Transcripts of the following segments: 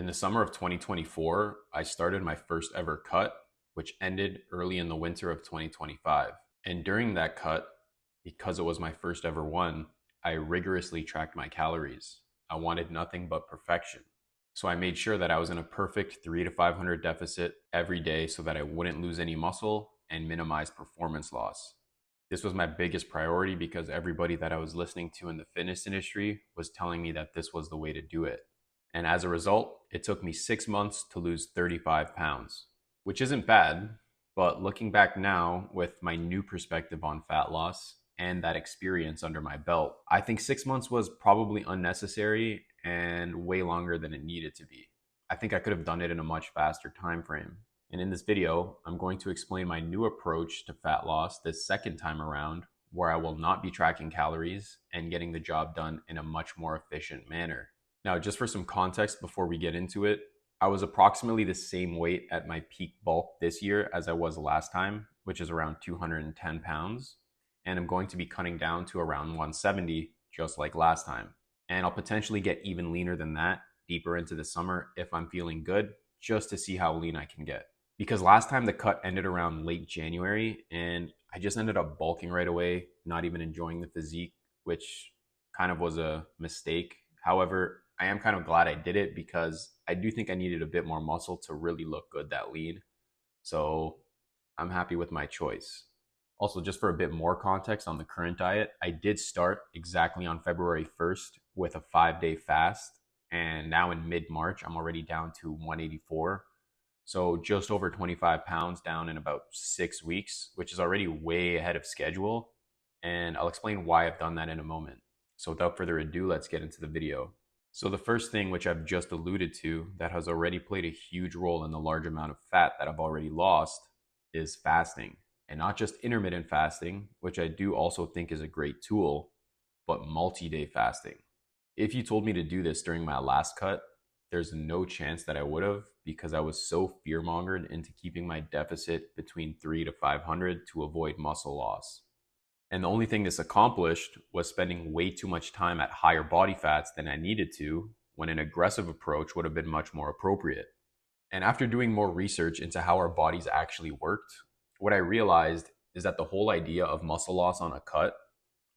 In the summer of 2024, I started my first ever cut, which ended early in the winter of 2025. And during that cut, because it was my first ever one, I rigorously tracked my calories. I wanted nothing but perfection. So I made sure that I was in a perfect 3 to 500 deficit every day so that I wouldn't lose any muscle and minimize performance loss. This was my biggest priority because everybody that I was listening to in the fitness industry was telling me that this was the way to do it. And as a result, it took me 6 months to lose 35 pounds, which isn't bad. But looking back now with my new perspective on fat loss and that experience under my belt, I think 6 months was probably unnecessary and way longer than it needed to be. I think I could have done it in a much faster time frame. And in this video, I'm going to explain my new approach to fat loss this second time around, where I will not be tracking calories and getting the job done in a much more efficient manner. Now, just for some context before we get into it, I was approximately the same weight at my peak bulk this year as I was last time, which is around 210 pounds. And I'm going to be cutting down to around 170, just like last time. And I'll potentially get even leaner than that deeper into the summer if I'm feeling good, just to see how lean I can get. Because last time the cut ended around late January, and I just ended up bulking right away, not even enjoying the physique, which kind of was a mistake. However, I am kind of glad I did it because I do think I needed a bit more muscle to really look good that lean. So I'm happy with my choice. Also, just for a bit more context on the current diet, I did start exactly on February 1st with a 5-day fast. And now in mid-March, I'm already down to 184. So just over 25 pounds down in about 6 weeks, which is already way ahead of schedule. And I'll explain why I've done that in a moment. So without further ado, let's get into the video. So the first thing, which I've just alluded to, that has already played a huge role in the large amount of fat that I've already lost, is fasting. And not just intermittent fasting, which I do also think is a great tool, but multi-day fasting. If you told me to do this during my last cut, there's no chance that I would have, because I was so fear-mongered into keeping my deficit between 3 to 500 to avoid muscle loss. And the only thing this accomplished was spending way too much time at higher body fats than I needed to, when an aggressive approach would have been much more appropriate. And after doing more research into how our bodies actually worked, what I realized is that the whole idea of muscle loss on a cut,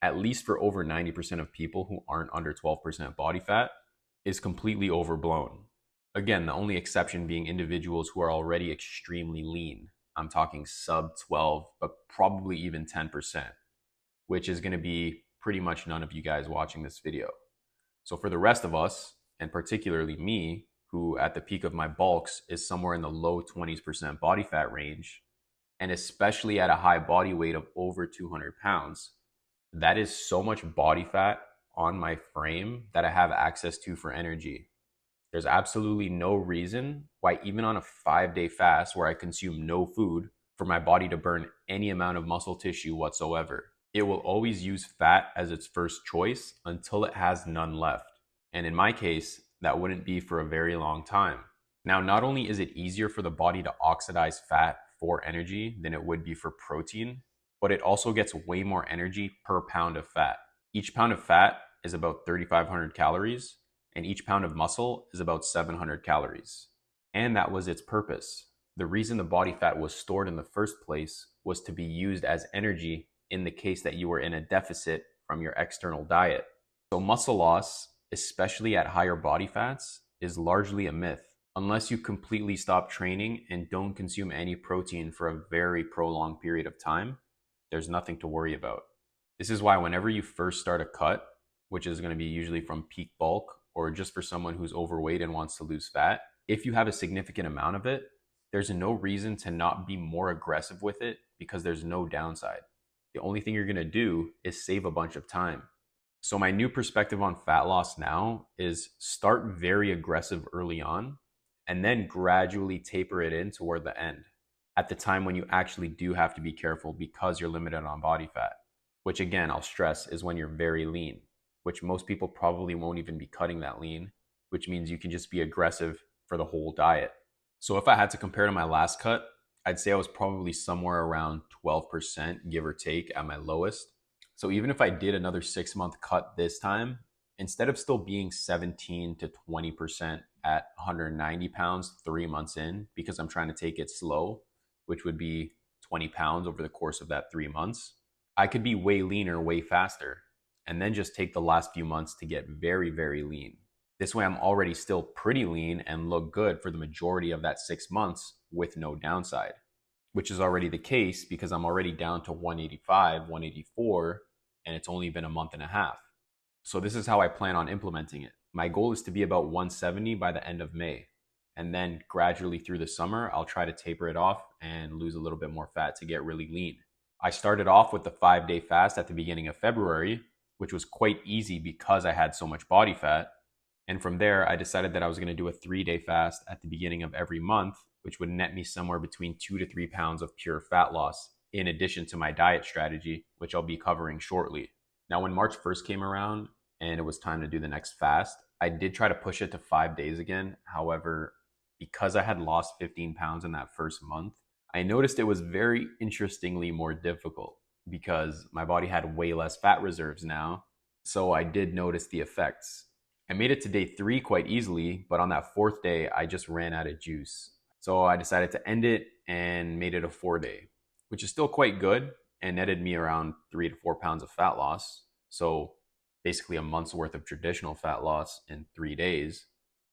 at least for over 90% of people who aren't under 12% body fat, is completely overblown. Again, the only exception being individuals who are already extremely lean. I'm talking sub 12, but probably even 10%. Which is going to be pretty much none of you guys watching this video. So for the rest of us, and particularly me, who at the peak of my bulks is somewhere in the low 20% body fat range, and especially at a high body weight of over 200 pounds, that is so much body fat on my frame that I have access to for energy. There's absolutely no reason why, even on a 5-day fast where I consume no food, for my body to burn any amount of muscle tissue whatsoever. It will always use fat as its first choice until it has none left. And in my case, that wouldn't be for a very long time. Now, not only is it easier for the body to oxidize fat for energy than it would be for protein, but it also gets way more energy per pound of fat. Each pound of fat is about 3,500 calories, and each pound of muscle is about 700 calories. And that was its purpose. The reason the body fat was stored in the first place was to be used as energy in the case that you were in a deficit from your external diet. So muscle loss, especially at higher body fats, is largely a myth. Unless you completely stop training and don't consume any protein for a very prolonged period of time, there's nothing to worry about. This is why whenever you first start a cut, which is going to be usually from peak bulk or just for someone who's overweight and wants to lose fat, if you have a significant amount of it, there's no reason to not be more aggressive with it because there's no downside. The only thing you're going to do is save a bunch of time. So my new perspective on fat loss now is start very aggressive early on and then gradually taper it in toward the end, at the time when you actually do have to be careful because you're limited on body fat, which again, I'll stress, is when you're very lean, which most people probably won't even be cutting that lean, which means you can just be aggressive for the whole diet. So if I had to compare to my last cut, I'd say I was probably somewhere around 12%, give or take, at my lowest. So even if I did another 6-month cut this time, instead of still being 17 to 20% at 190 pounds 3 months in because I'm trying to take it slow, which would be 20 pounds over the course of that 3 months. I could be way leaner, way faster, and then just take the last few months to get very, very lean. This way, I'm already still pretty lean and look good for the majority of that 6 months with no downside, which is already the case because I'm already down to 185, 184, and it's only been a month and a half. So this is how I plan on implementing it. My goal is to be about 170 by the end of May. And then gradually through the summer, I'll try to taper it off and lose a little bit more fat to get really lean. I started off with the 5-day fast at the beginning of February, which was quite easy because I had so much body fat. And from there, I decided that I was going to do a 3-day fast at the beginning of every month, which would net me somewhere between 2 to 3 pounds of pure fat loss, in addition to my diet strategy, which I'll be covering shortly. Now, when March 1st came around and it was time to do the next fast, I did try to push it to 5 days again. However, because I had lost 15 pounds in that first month, I noticed it was very interestingly more difficult because my body had way less fat reserves now. So I did notice the effects. I made it to day 3 quite easily, but on that 4th day, I just ran out of juice. So I decided to end it and made it a 4-day, which is still quite good and netted me around 3 to 4 pounds of fat loss. So basically a month's worth of traditional fat loss in 3 days.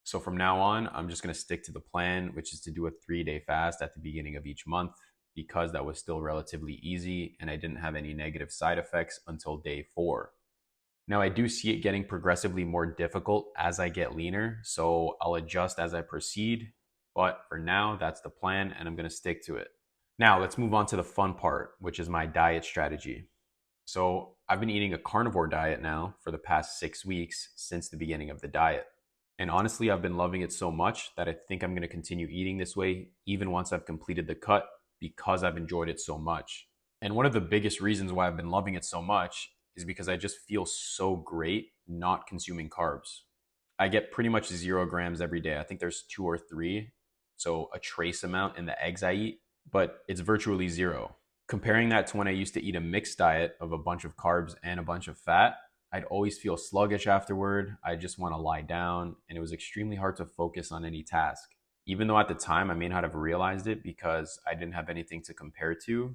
So from now on, I'm just going to stick to the plan, which is to do a 3-day fast at the beginning of each month because that was still relatively easy and I didn't have any negative side effects until day 4. Now, I do see it getting progressively more difficult as I get leaner, so I'll adjust as I proceed. But for now, that's the plan and I'm going to stick to it. Now, let's move on to the fun part, which is my diet strategy. So I've been eating a carnivore diet now for the past 6 weeks since the beginning of the diet. And honestly, I've been loving it so much that I think I'm going to continue eating this way even once I've completed the cut because I've enjoyed it so much. And one of the biggest reasons why I've been loving it so much is because I just feel so great not consuming carbs. I get pretty much 0 grams every day. I think there's 2 or 3, so a trace amount in the eggs I eat, but it's virtually 0. Comparing that to when I used to eat a mixed diet of a bunch of carbs and a bunch of fat, I'd always feel sluggish afterward. I just want to lie down, and it was extremely hard to focus on any task. Even though at the time I may not have realized it because I didn't have anything to compare to,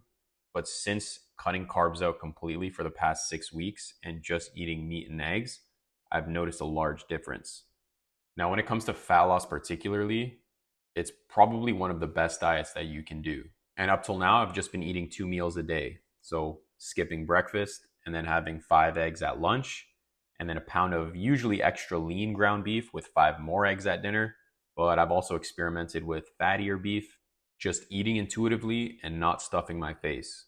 but since cutting carbs out completely for the past 6 weeks and just eating meat and eggs, I've noticed a large difference. Now, when it comes to fat loss particularly, it's probably one of the best diets that you can do. And up till now, I've just been eating 2 meals a day. So skipping breakfast and then having 5 eggs at lunch, and then a pound of usually extra lean ground beef with 5 more eggs at dinner. But I've also experimented with fattier beef, just eating intuitively and not stuffing my face.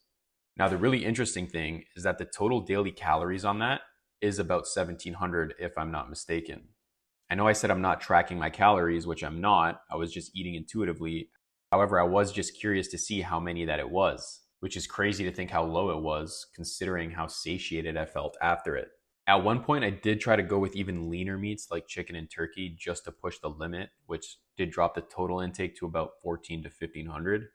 Now, the really interesting thing is that the total daily calories on that is about 1,700 if I'm not mistaken. I know I said I'm not tracking my calories, which I'm not. I was just eating intuitively. However, I was just curious to see how many that it was, which is crazy to think how low it was considering how satiated I felt after it. At one point, I did try to go with even leaner meats like chicken and turkey just to push the limit, which did drop the total intake to about 14 to 1,500.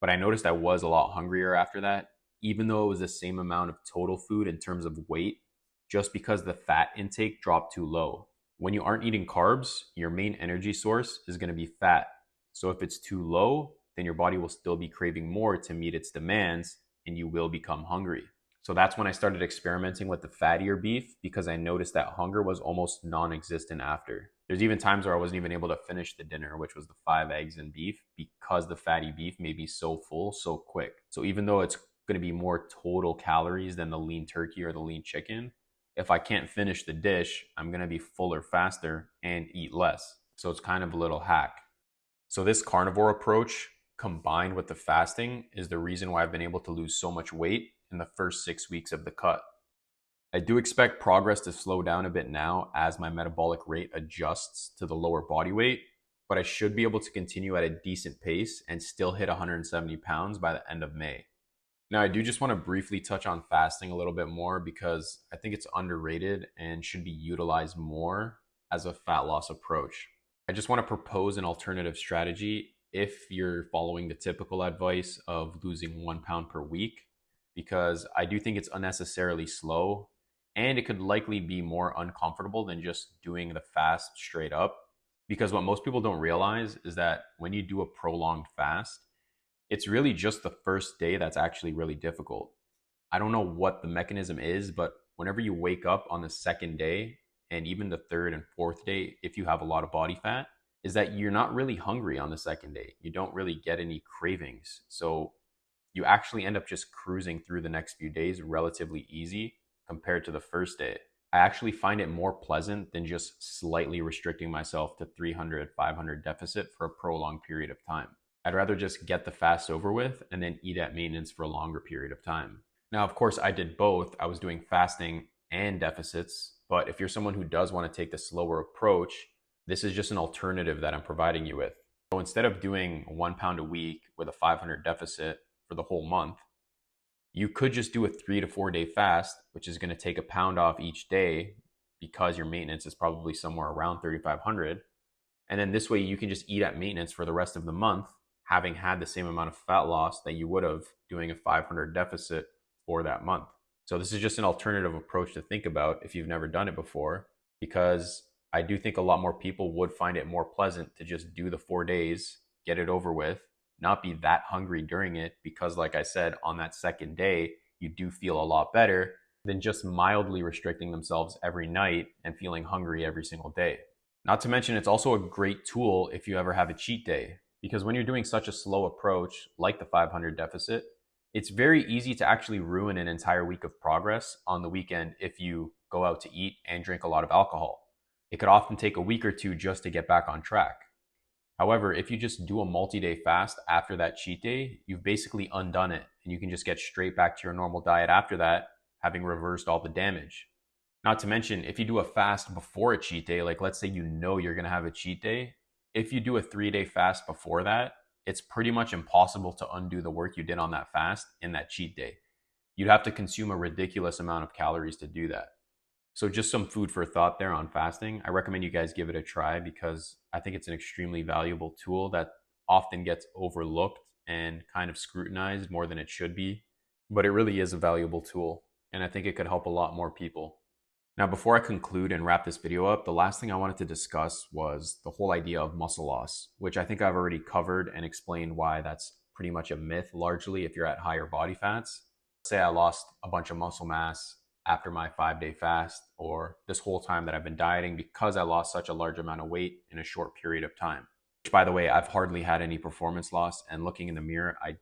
But I noticed I was a lot hungrier after that, even though it was the same amount of total food in terms of weight, just because the fat intake dropped too low. When you aren't eating carbs, your main energy source is going to be fat. So if it's too low, then your body will still be craving more to meet its demands and you will become hungry. So that's when I started experimenting with the fattier beef because I noticed that hunger was almost non-existent after. There's even times where I wasn't even able to finish the dinner, which was the 5 eggs and beef, because the fatty beef made me so full so quick. So even though it's going to be more total calories than the lean turkey or the lean chicken, if I can't finish the dish, I'm going to be fuller faster and eat less. So it's kind of a little hack. So this carnivore approach combined with the fasting is the reason why I've been able to lose so much weight in the first 6 weeks of the cut. I do expect progress to slow down a bit now as my metabolic rate adjusts to the lower body weight, but I should be able to continue at a decent pace and still hit 170 pounds by the end of May. Now, I do just want to briefly touch on fasting a little bit more because I think it's underrated and should be utilized more as a fat loss approach. I just want to propose an alternative strategy if you're following the typical advice of losing 1 pound per week, because I do think it's unnecessarily slow and it could likely be more uncomfortable than just doing the fast straight up. Because what most people don't realize is that when you do a prolonged fast, it's really just the first day that's actually really difficult. I don't know what the mechanism is, but whenever you wake up on the second day and even the third and fourth day, if you have a lot of body fat, is that you're not really hungry on the second day. You don't really get any cravings. So you actually end up just cruising through the next few days relatively easy compared to the first day. I actually find it more pleasant than just slightly restricting myself to 300, 500 deficit for a prolonged period of time. I'd rather just get the fast over with and then eat at maintenance for a longer period of time. Now, of course, I did both. I was doing fasting and deficits. But if you're someone who does want to take the slower approach, this is just an alternative that I'm providing you with. So instead of doing 1 pound a week with a 500 deficit for the whole month, you could just do a 3 to 4 day fast, which is going to take a pound off each day because your maintenance is probably somewhere around 3,500. And then this way you can just eat at maintenance for the rest of the month, having had the same amount of fat loss that you would have doing a 500 deficit for that month. So this is just an alternative approach to think about if you've never done it before, because I do think a lot more people would find it more pleasant to just do the 4 days, get it over with, not be that hungry during it, because like I said, on that second day, you do feel a lot better than just mildly restricting themselves every night and feeling hungry every single day. Not to mention, it's also a great tool if you ever have a cheat day, because when you're doing such a slow approach like the 500 deficit, it's very easy to actually ruin an entire week of progress on the weekend if you go out to eat and drink a lot of alcohol. It could often take a week or two just to get back on track. However, if you just do a multi-day fast after that cheat day, you've basically undone it and you can just get straight back to your normal diet after that, having reversed all the damage. Not to mention, if you do a fast before a cheat day, like let's say you know you're going to have a cheat day, if you do a 3-day fast before that, it's pretty much impossible to undo the work you did on that fast in that cheat day. You'd have to consume a ridiculous amount of calories to do that. So just some food for thought there on fasting. I recommend you guys give it a try because I think it's an extremely valuable tool that often gets overlooked and kind of scrutinized more than it should be. But it really is a valuable tool, and I think it could help a lot more people. Now, before I conclude and wrap this video up, the last thing I wanted to discuss was the whole idea of muscle loss, which I think I've already covered and explained why that's pretty much a myth largely if you're at higher body fats. Say I lost a bunch of muscle mass after my 5-day fast, or this whole time that I've been dieting because I lost such a large amount of weight in a short period of time. Which, by the way, I've hardly had any performance loss, and looking in the mirror, I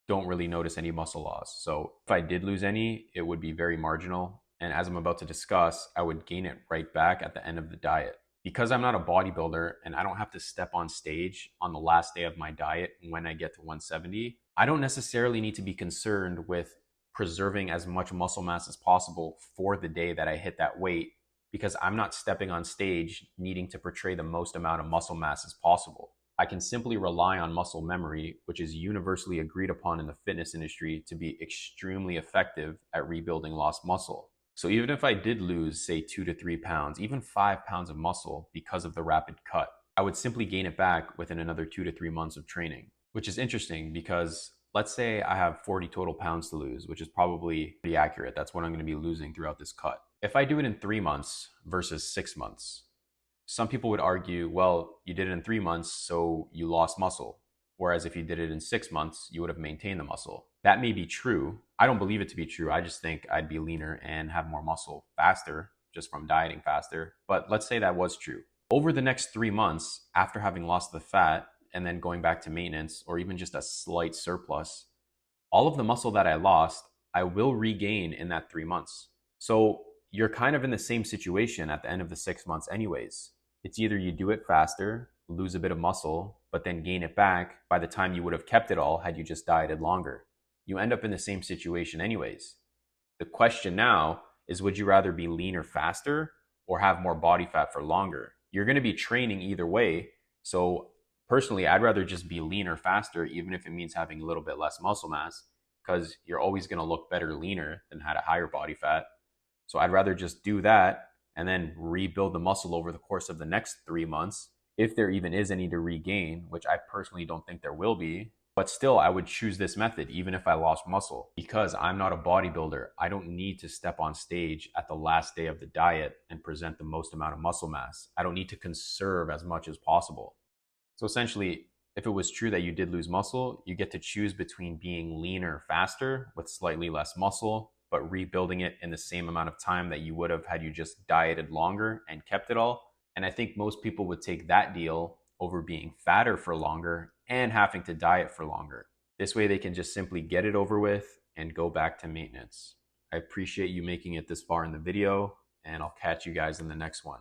don't really notice any muscle loss. So if I did lose any, it would be very marginal. And as I'm about to discuss, I would gain it right back at the end of the diet. Because I'm not a bodybuilder and I don't have to step on stage on the last day of my diet when I get to 170, I don't necessarily need to be concerned with preserving as much muscle mass as possible for the day that I hit that weight, because I'm not stepping on stage needing to portray the most amount of muscle mass as possible. I can simply rely on muscle memory, which is universally agreed upon in the fitness industry to be extremely effective at rebuilding lost muscle. So even if I did lose, say, 2 to 3 pounds, even 5 pounds of muscle because of the rapid cut, I would simply gain it back within another 2 to 3 months of training, which is interesting because let's say I have 40 total pounds to lose, which is probably pretty accurate. That's what I'm going to be losing throughout this cut. If I do it in 3 months versus 6 months, some people would argue, well, you did it in 3 months, so you lost muscle. Whereas if you did it in 6 months, you would have maintained the muscle. That may be true. I don't believe it to be true. I just think I'd be leaner and have more muscle faster just from dieting faster. But let's say that was true. Over the next 3 months, after having lost the fat and then going back to maintenance or even just a slight surplus, all of the muscle that I lost, I will regain in that 3 months. So you're kind of in the same situation at the end of the 6 months anyways. It's either you do it faster, lose a bit of muscle, but then gain it back by the time you would have kept it all had you just dieted longer. You end up in the same situation anyways. The question now is, would you rather be leaner faster or have more body fat for longer? You're going to be training either way. So personally, I'd rather just be leaner faster, even if it means having a little bit less muscle mass, because you're always going to look better leaner than had a higher body fat. So I'd rather just do that and then rebuild the muscle over the course of the next 3 months, if there even is any to regain, which I personally don't think there will be, But still, I would choose this method even if I lost muscle because I'm not a bodybuilder. I don't need to step on stage at the last day of the diet and present the most amount of muscle mass. I don't need to conserve as much as possible. So essentially, if it was true that you did lose muscle, you get to choose between being leaner faster with slightly less muscle, but rebuilding it in the same amount of time that you would have had you just dieted longer and kept it all. And I think most people would take that deal over being fatter for longer and having to diet for longer. This way they can just simply get it over with and go back to maintenance. I appreciate you making it this far in the video, and I'll catch you guys in the next one.